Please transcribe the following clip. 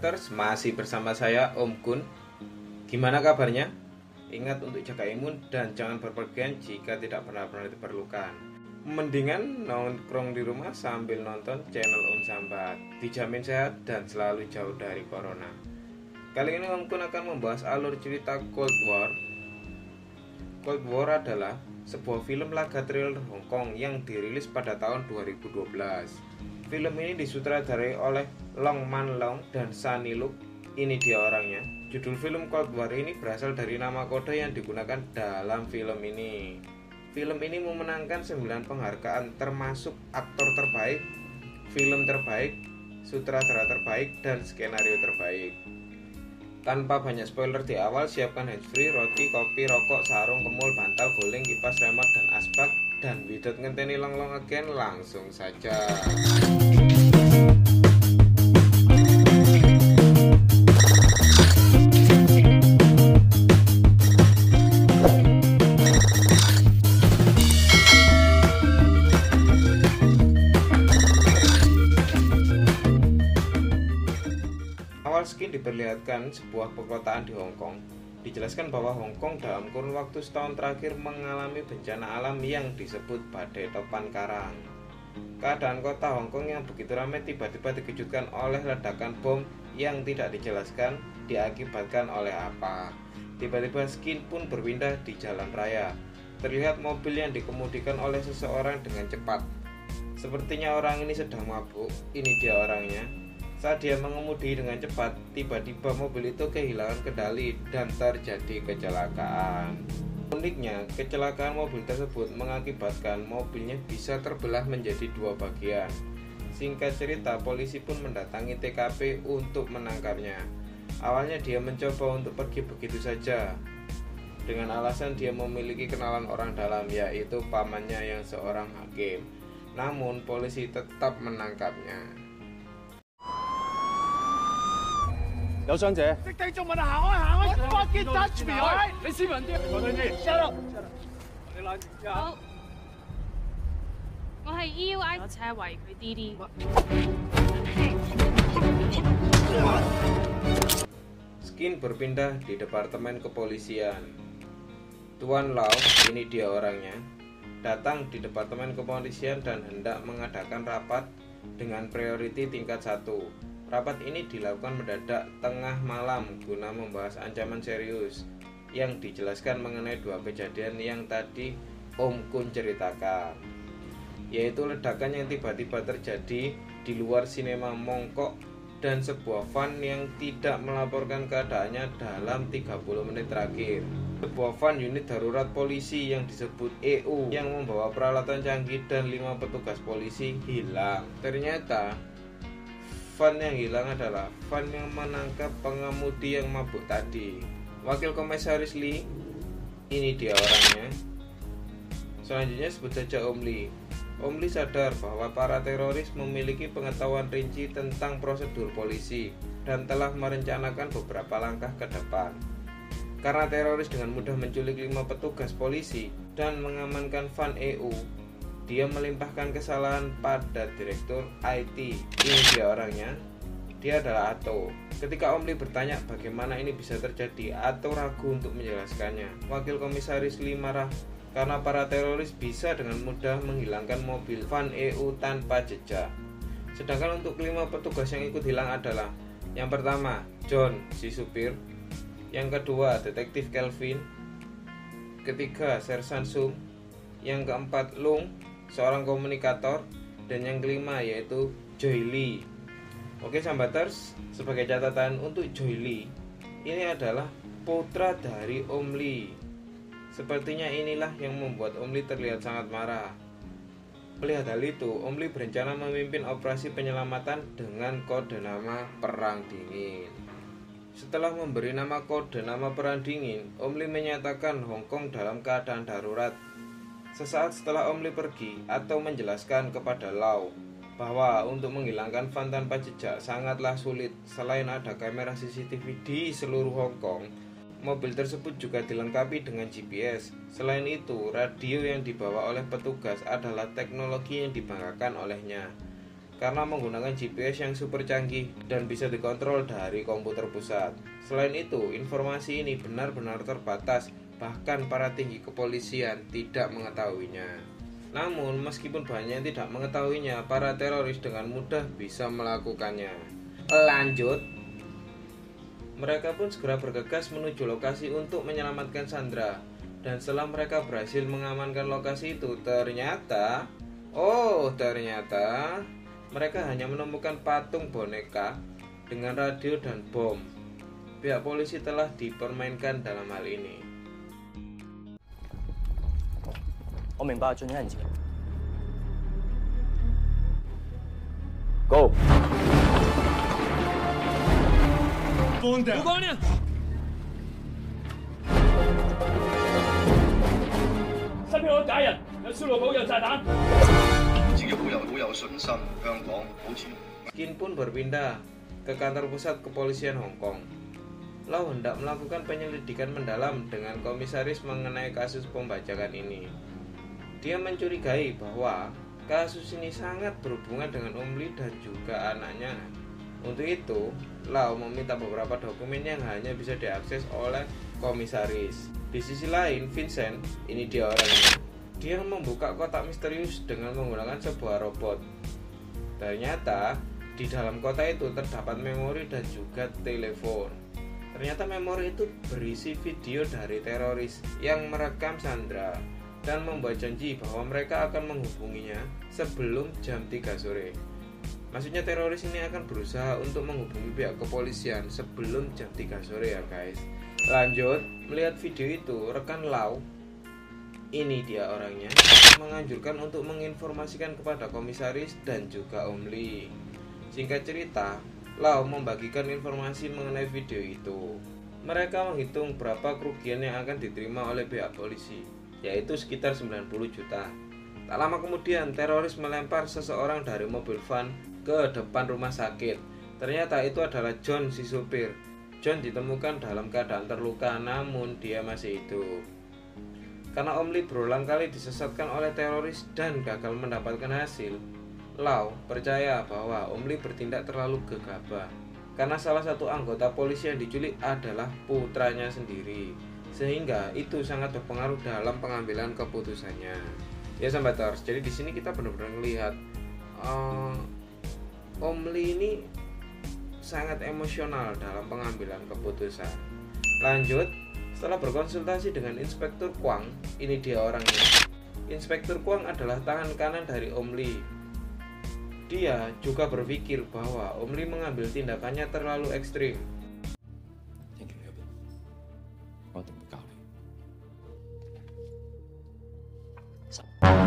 Sambaters, masih bersama saya Om Kun. Gimana kabarnya? Ingat untuk jaga imun dan jangan berpergian jika tidak benar-benar diperlukan. Mendingan nongkrong di rumah sambil nonton channel Om Sambat. Dijamin sehat dan selalu jauh dari corona. Kali ini Om Kun akan membahas alur cerita Cold War. Cold War adalah sebuah film laga thriller Hong Kong yang dirilis pada tahun 2012. Film ini disutradarai oleh Long Man Leung dan Sunny Luk. Ini dia orangnya. Judul film Cold War ini berasal dari nama kode yang digunakan dalam film ini. Film ini memenangkan 9 penghargaan termasuk aktor terbaik, film terbaik, sutradara terbaik, dan skenario terbaik. Tanpa banyak spoiler di awal, siapkan handsfree, roti, kopi, rokok, sarung, kemul, bantal, guling, kipas, remote, dan asbak. Dan without ngenteni long again, langsung saja. Awal skin diperlihatkan sebuah perkotaan di Hong Kong. Dijelaskan bahwa Hong Kong dalam kurun waktu setahun terakhir mengalami bencana alam yang disebut badai topan karang. Keadaan kota Hong Kong yang begitu ramai tiba-tiba dikejutkan oleh ledakan bom yang tidak dijelaskan diakibatkan oleh apa. Tiba-tiba skin pun berpindah di jalan raya. Terlihat mobil yang dikemudikan oleh seseorang dengan cepat. Sepertinya orang ini sedang mabuk. Ini dia orangnya. Saat dia mengemudi dengan cepat, tiba-tiba mobil itu kehilangan kendali dan terjadi kecelakaan. Uniknya, kecelakaan mobil tersebut mengakibatkan mobilnya bisa terbelah menjadi 2 bagian. Singkat cerita, polisi pun mendatangi TKP untuk menangkapnya. Awalnya dia mencoba untuk pergi begitu saja, dengan alasan dia memiliki kenalan orang dalam, yaitu pamannya yang seorang hakim. Namun, polisi tetap menangkapnya. 有傷者。識地仲問行開行開 ，fucking touch me， 你斯文啲，我對啲。Shut up，你冷靜。好，我係 EUI， 我請為佢 DD。Skin berpindah di departemen kepolisian. Tuan Lau, ini dia orangnya, datang di departemen kepolisian dan hendak mengadakan rapat dengan priority tingkat 1. Rapat ini dilakukan mendadak tengah malam guna membahas ancaman serius yang dijelaskan mengenai 2 kejadian yang tadi Om Kun ceritakan, yaitu ledakan yang tiba-tiba terjadi di luar sinema Mongkok dan sebuah van yang tidak melaporkan keadaannya dalam 30 menit terakhir. Sebuah van unit darurat polisi yang disebut EU yang membawa peralatan canggih dan 5 petugas polisi hilang. Ternyata van yang hilang adalah van yang menangkap pengemudi yang mabuk tadi. Wakil Komisaris Lee, ini dia orangnya. Selanjutnya sebut saja Om Lee. Om Lee sadar bahwa para teroris memiliki pengetahuan rinci tentang prosedur polisi dan telah merencanakan beberapa langkah ke depan. Karena teroris dengan mudah menculik 5 petugas polisi dan mengamankan van EU, dia melimpahkan kesalahan pada direktur IT. Ini dia orangnya. Dia adalah Ato. Ketika Om Lee bertanya bagaimana ini bisa terjadi, Ato ragu untuk menjelaskannya. Wakil Komisaris Lee marah karena para teroris bisa dengan mudah menghilangkan mobil van EU tanpa jejak. Sedangkan untuk 5 petugas yang ikut hilang adalah: yang pertama, John, si supir; yang kedua, Detektif Kelvin; ketiga, Sersan Sung; yang keempat, Lung, seorang komunikator; dan yang kelima yaitu Joy Lee. Oke Sambaters, sebagai catatan untuk Joy Lee, ini adalah putra dari Om Lee. Sepertinya inilah yang membuat Om Lee terlihat sangat marah. Melihat hal itu, Om Lee berencana memimpin operasi penyelamatan dengan kode nama Perang Dingin. Setelah memberi nama kode nama Perang Dingin, Om Lee menyatakan Hong Kong dalam keadaan darurat. Sesaat setelah Om Lee pergi atau menjelaskan kepada Lau bahwa untuk menghilangkan van tanpa jejak sangatlah sulit. Selain ada kamera CCTV di seluruh Hong Kong, mobil tersebut juga dilengkapi dengan GPS. Selain itu, radio yang dibawa oleh petugas adalah teknologi yang dibanggakan olehnya. karena menggunakan GPS yang super canggih dan bisa dikontrol dari komputer pusat. Selain itu, informasi ini benar-benar terbatas, bahkan para tinggi kepolisian tidak mengetahuinya. Namun, meskipun banyak yang tidak mengetahuinya, para teroris dengan mudah bisa melakukannya. Lanjut, mereka pun segera bergegas menuju lokasi untuk menyelamatkan Sandra. Dan setelah mereka berhasil mengamankan lokasi itu, ternyata mereka hanya menemukan patung boneka dengan radio dan bom. Pihak polisi telah dipermainkan dalam hal ini. 我明白進行人質。Go。光亮。身邊有假人，有燒路寶，有炸彈。自己好有信心，香港保持。Skin pun berpindah ke kantor pusat kepolisian Hong Kong. Lau hendak melakukan penyelidikan mendalam dengan komisaris mengenai kasus pembajakan ini. Dia mencurigai bahwa kasus ini sangat berhubungan dengan Om Lee dan juga anaknya. Untuk itu, Lau meminta beberapa dokumen yang hanya bisa diakses oleh komisaris. Di sisi lain, Vincent, ini dia orangnya, dia membuka kotak misterius dengan menggunakan sebuah robot. Ternyata, di dalam kotak itu terdapat memori dan juga telepon. Ternyata memori itu berisi video dari teroris yang merekam Sandra dan membuat janji bahwa mereka akan menghubunginya sebelum jam 3 sore. Maksudnya teroris ini akan berusaha untuk menghubungi pihak kepolisian sebelum jam 3 sore ya guys. Lanjut, melihat video itu, rekan Lau, ini dia orangnya, menganjurkan untuk menginformasikan kepada komisaris dan juga Om Lee. Singkat cerita, Lau membagikan informasi mengenai video itu. Mereka menghitung berapa kerugian yang akan diterima oleh pihak polisi, yaitu sekitar 90 juta. Tak lama kemudian, teroris melempar seseorang dari mobil van ke depan rumah sakit. Ternyata itu adalah John, si supir. John ditemukan dalam keadaan terluka, namun dia masih hidup. Karena Om Lee berulang kali disesatkan oleh teroris dan gagal mendapatkan hasil, Lau percaya bahwa Om Lee bertindak terlalu gegabah. Karena salah satu anggota polisi yang diculik adalah putranya sendiri, sehingga itu sangat berpengaruh dalam pengambilan keputusannya. Ya sahabaters, jadi di sini kita benar-benar melihat Om Lee ini sangat emosional dalam pengambilan keputusan. Lanjut, setelah berkonsultasi dengan Inspektur Kwang, ini dia orangnya. Inspektur Kwang adalah tangan kanan dari Om Lee. Dia juga berpikir bahwa Om Lee mengambil tindakannya terlalu ekstrim. Thank you.